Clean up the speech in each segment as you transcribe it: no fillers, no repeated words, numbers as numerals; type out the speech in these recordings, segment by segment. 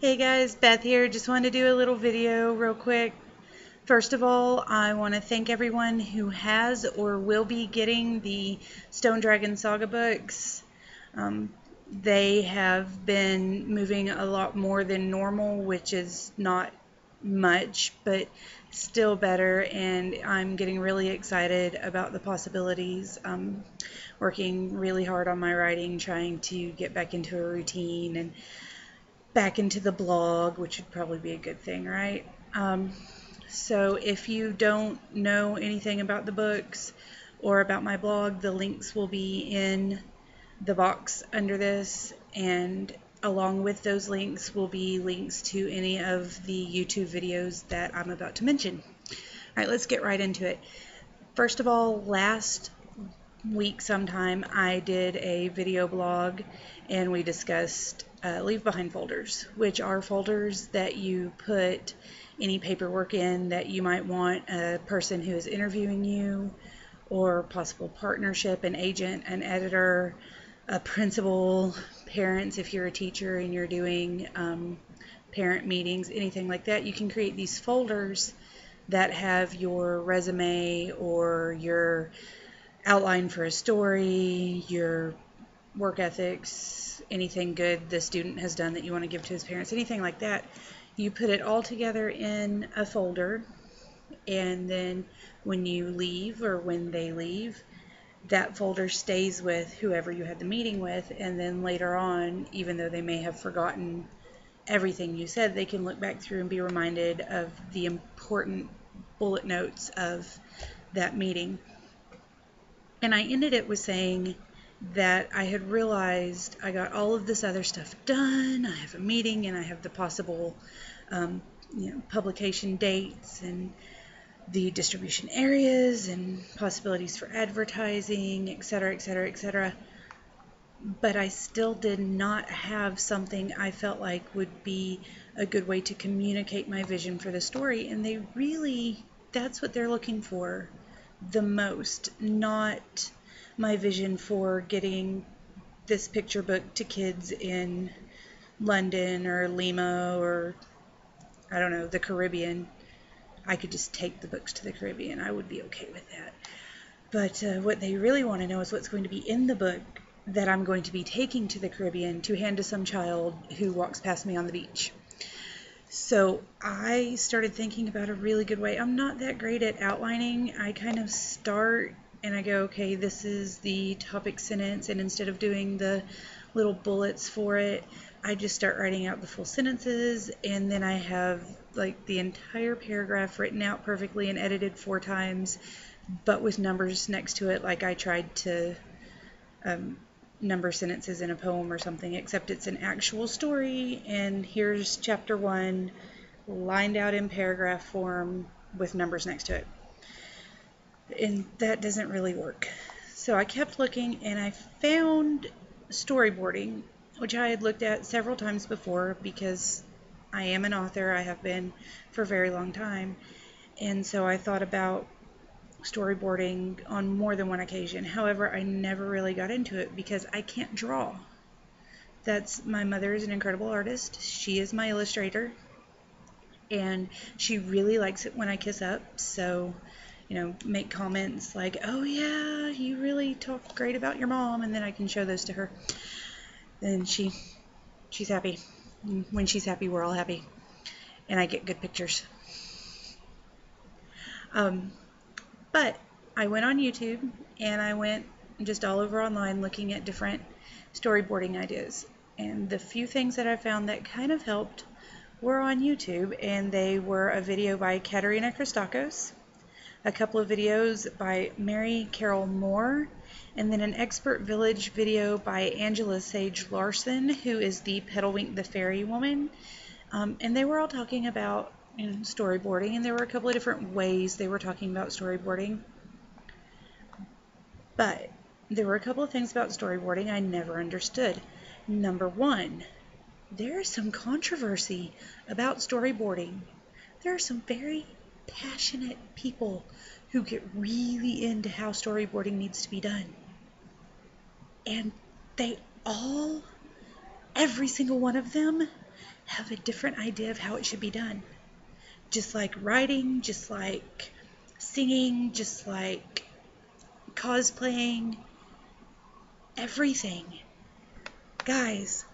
Hey guys, Beth here. Just wanted to do a little video real quick. First of all, I want to thank everyone who has or will be getting the Stone Dragon Saga books. They have been moving a lot more than normal, which is not much, but still better, and I'm getting really excited about the possibilities. Working really hard on my writing, trying to get back into a routine and back into the blog, which would probably be a good thing, right? So if you don't know anything about the books or about my blog, the links will be in the box under this, and along with those links will be links to any of the YouTube videos that I'm about to mention. All right, let's get right into it. First of all, last week sometime I did a video blog and we discussed leave behind folders, which are folders that you put any paperwork in that you might want a person who is interviewing you, or possible partnership, an agent, an editor, a principal, parents if you're a teacher and you're doing parent meetings, anything like that. You can create these folders that have your resume or your outline for a story, your work ethics, anything good the student has done that you want to give to his parents, anything like that. You put it all together in a folder, and then when you leave or when they leave, that folder stays with whoever you had the meeting with, and then later on, even though they may have forgotten everything you said, they can look back through and be reminded of the important bullet notes of that meeting. And I ended it with saying that I had realized I got all of this other stuff done. I have a meeting and I have the possible publication dates and the distribution areas and possibilities for advertising, etc., etc., etc. But I still did not have something I felt like would be a good way to communicate my vision for the story. And they really, that's what they're looking for the most, not my vision for getting this picture book to kids in London or Lima or, I don't know, the Caribbean. I could just take the books to the Caribbean. I would be okay with that. But what they really want to know is what's going to be in the book that I'm going to be taking to the Caribbean to hand to some child who walks past me on the beach. So I started thinking about a really good way. I'm not that great at outlining. I kind of start and I go, okay, this is the topic sentence, and instead of doing the little bullets for it, I just start writing out the full sentences, and then I have like the entire paragraph written out perfectly and edited 4 times, but with numbers next to it, like I tried to number sentences in a poem or something, except it's an actual story, and here's chapter 1 lined out in paragraph form with numbers next to it. And that doesn't really work. So I kept looking and I found storyboarding, which I had looked at several times before because I am an author. I have been for a very long time. And so I thought about storyboarding on more than one occasion. However, I never really got into it because I can't draw. My mother is an incredible artist. She is my illustrator, and she really likes it when I kiss up. So, make comments like, "Oh yeah, you really talk great about your mom," and then I can show those to her. Then she's happy. When she's happy, we're all happy, and I get good pictures. But I went on YouTube and I went just all over online looking at different storyboarding ideas. And the few things that I found that kind of helped were on YouTube, and they were a video by Katerina Christakos, a couple of videos by Mary Carol Moore, and then an Expert Village video by Angela Sage Larson, who is the Petalwink the Fairy Woman. And they were all talking about storyboarding, and there were a couple of different ways they were talking about storyboarding. But there were a couple of things about storyboarding I never understood. Number 1, there is some controversy about storyboarding. There are some very passionate people who get really into how storyboarding needs to be done. And every single one of them have a different idea of how it should be done. Just like writing, just like singing, just like cosplaying, everything. Guys,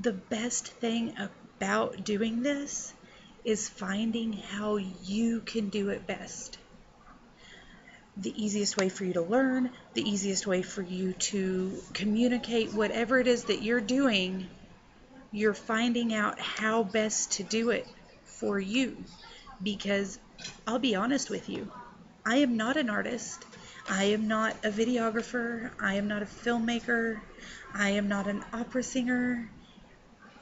the best thing about doing this is finding how you can do it best. The easiest way for you to learn, the easiest way for you to communicate whatever it is that you're doing, you're finding out how best to do it for you. Because I'll be honest with you, I am not an artist. I am not a videographer. I am not a filmmaker. I am not an opera singer.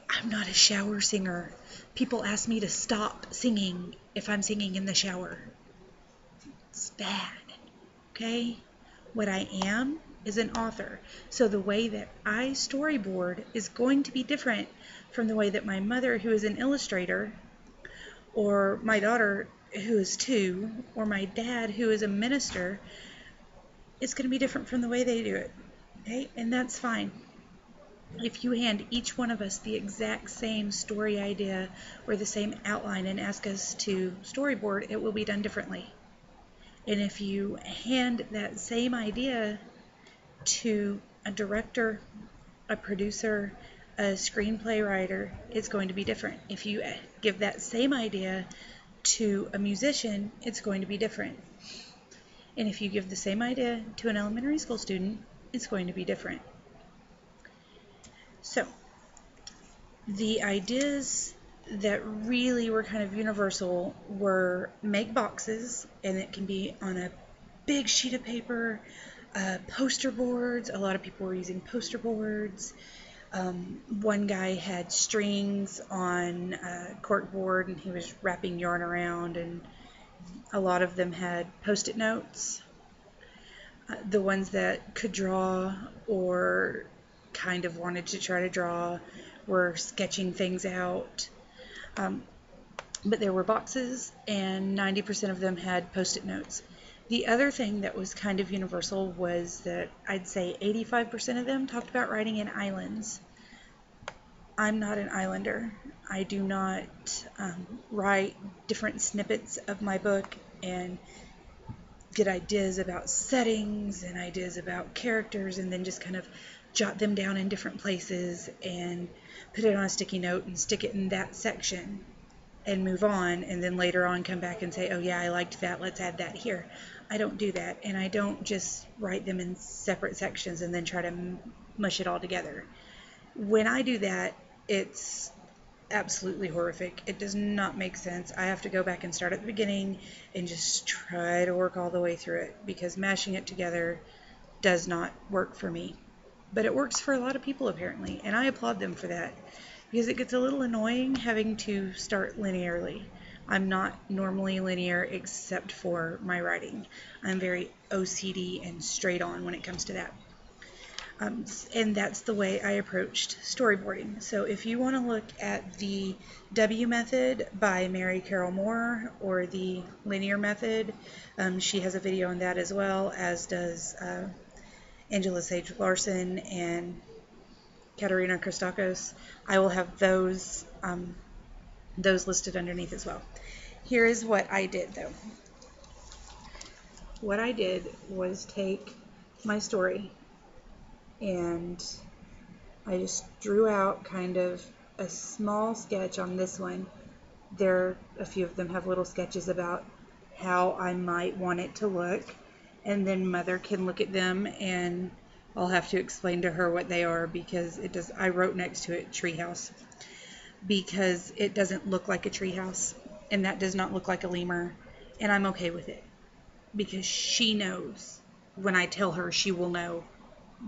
I'm not a shower singer. People ask me to stop singing if I'm singing in the shower. It's bad. Okay? What I am is an author. So the way that I storyboard is going to be different from the way that my mother, who is an illustrator, or my daughter, who is 2, or my dad, who is a minister. It's going to be different from the way they do it. Okay? And that's fine. If you hand each one of us the exact same story idea or the same outline and ask us to storyboard, it will be done differently. And if you hand that same idea to a director, a producer, a screenplay writer, it's going to be different. If you give that same idea to a musician, it's going to be different. And if you give the same idea to an elementary school student, it's going to be different. So, the ideas that really were kind of universal were make boxes, and it can be on a big sheet of paper, poster boards. A lot of people were using poster boards. One guy had strings on cork board, and he was wrapping yarn around, and a lot of them had post-it notes. The ones that could draw or kind of wanted to try to draw were sketching things out. But there were boxes, and 90% of them had post-it notes. The other thing that was kind of universal was that I'd say 85% of them talked about writing in islands. I'm not an islander. I do not write different snippets of my book and get ideas about settings and ideas about characters and then just kind of jot them down in different places and put it on a sticky note and stick it in that section and move on, and then later on come back and say, oh yeah, I liked that, let's add that here. I don't do that, and I don't just write them in separate sections and then try to mush it all together. When I do that, it's absolutely horrific. It does not make sense. I have to go back and start at the beginning and just try to work all the way through it, because mashing it together does not work for me. But it works for a lot of people apparently, and I applaud them for that, because it gets a little annoying having to start linearly. I'm not normally linear except for my writing. I'm very OCD and straight on when it comes to that. And that's the way I approached storyboarding. So if you want to look at the W method by Mary Carroll Moore, or the linear method, she has a video on that as well, as does Angela Sage Larson and Katerina Christakos. I will have those listed underneath as well. Here is what I did though. What I did was take my story and I just drew out kind of a small sketch on this one. A few of them have little sketches about how I might want it to look, and then Mother can look at them and I'll have to explain to her what they are, because I wrote next to it treehouse, because it doesn't look like a treehouse, and that does not look like a lemur, and I'm okay with it, because she knows. When I tell her, she will know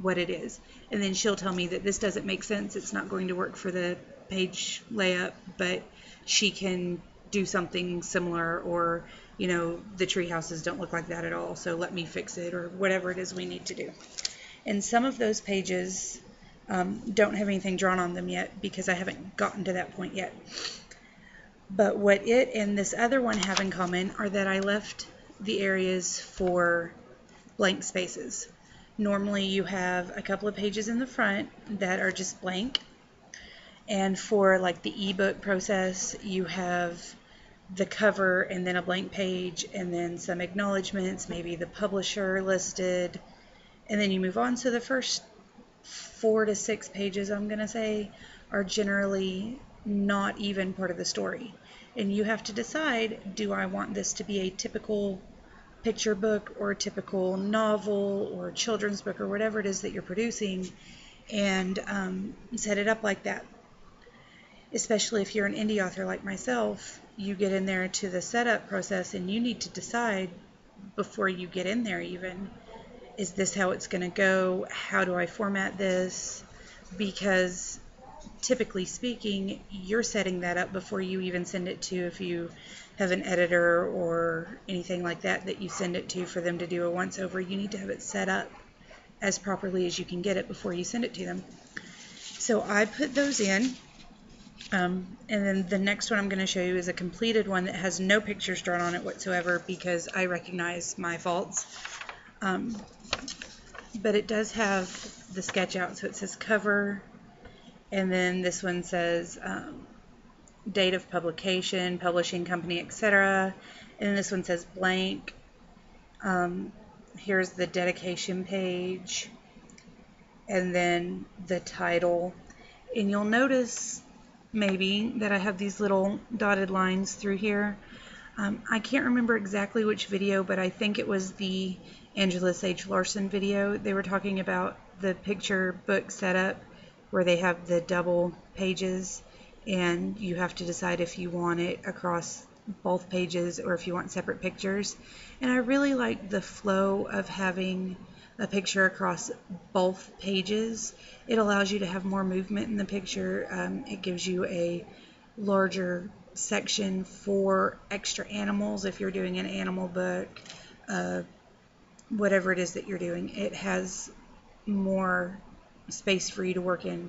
what it is, and then she'll tell me that this doesn't make sense, it's not going to work for the page layout, but she can do something similar, or the tree houses don't look like that at all, so let me fix it, or whatever it is we need to do. And some of those pages don't have anything drawn on them yet, because I haven't gotten to that point yet. But what it and this other one have in common are that I left the areas for blank spaces. Normally you have a couple of pages in the front that are just blank, And for like the ebook process, you have the cover and then a blank page and then some acknowledgments, maybe the publisher listed, and then you move on. So the first 4 to 6 pages, I'm going to say, are generally not even part of the story. And you have to decide, do I want this to be a typical picture book or a typical novel or children's book or whatever it is that you're producing, and set it up like that. Especially if you're an indie author like myself, you get in there to the setup process and you need to decide before you get in there even, is this how it's going to go? How do I format this? Because typically speaking, you're setting that up before you even send it to, if you have an editor or anything like that that you send it to for them to do a once over, you need to have it set up as properly as you can get it before you send it to them. So I put those in. And then the next one I'm going to show you is a completed one that has no pictures drawn on it whatsoever, because I recognize my faults. But it does have the sketch out, so it says cover, and then this one says date of publication, publishing company, etc. And then this one says blank. Here's the dedication page, and then the title. And you'll notice maybe that I have these little dotted lines through here. I can't remember exactly which video, but I think it was the Angela Sage Larson video. They were talking about the picture book setup where they have the double pages and you have to decide if you want it across both pages or if you want separate pictures. And I really like the flow of having a picture across both pages. It allows you to have more movement in the picture. It gives you a larger section for extra animals if you're doing an animal book, whatever it is that you're doing. It has more space for you to work in,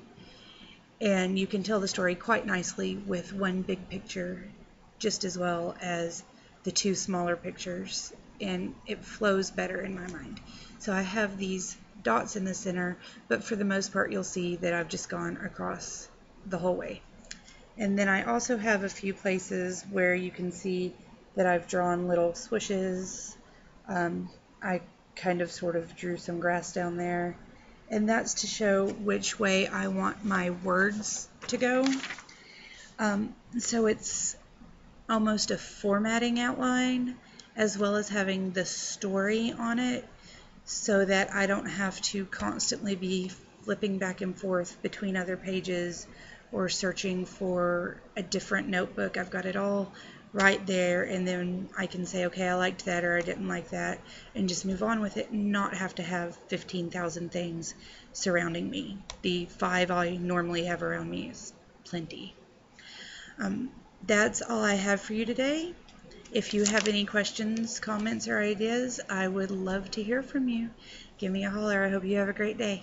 and you can tell the story quite nicely with one big picture just as well as the two smaller pictures, and it flows better in my mind. So I have these dots in the center, but for the most part you'll see that I've just gone across the whole way. And then I also have a few places where you can see that I've drawn little swooshes. I kind of sort of drew some grass down there, and that's to show which way I want my words to go. So it's almost a formatting outline as well as having the story on it, so that I don't have to constantly be flipping back and forth between other pages or searching for a different notebook. I've got it all right there, and then I can say, okay, I liked that or I didn't like that, and just move on with it and not have to have 15,000 things surrounding me. The 5 I normally have around me is plenty. That's all I have for you today. If you have any questions, comments, or ideas, I would love to hear from you. Give me a holler. I hope you have a great day.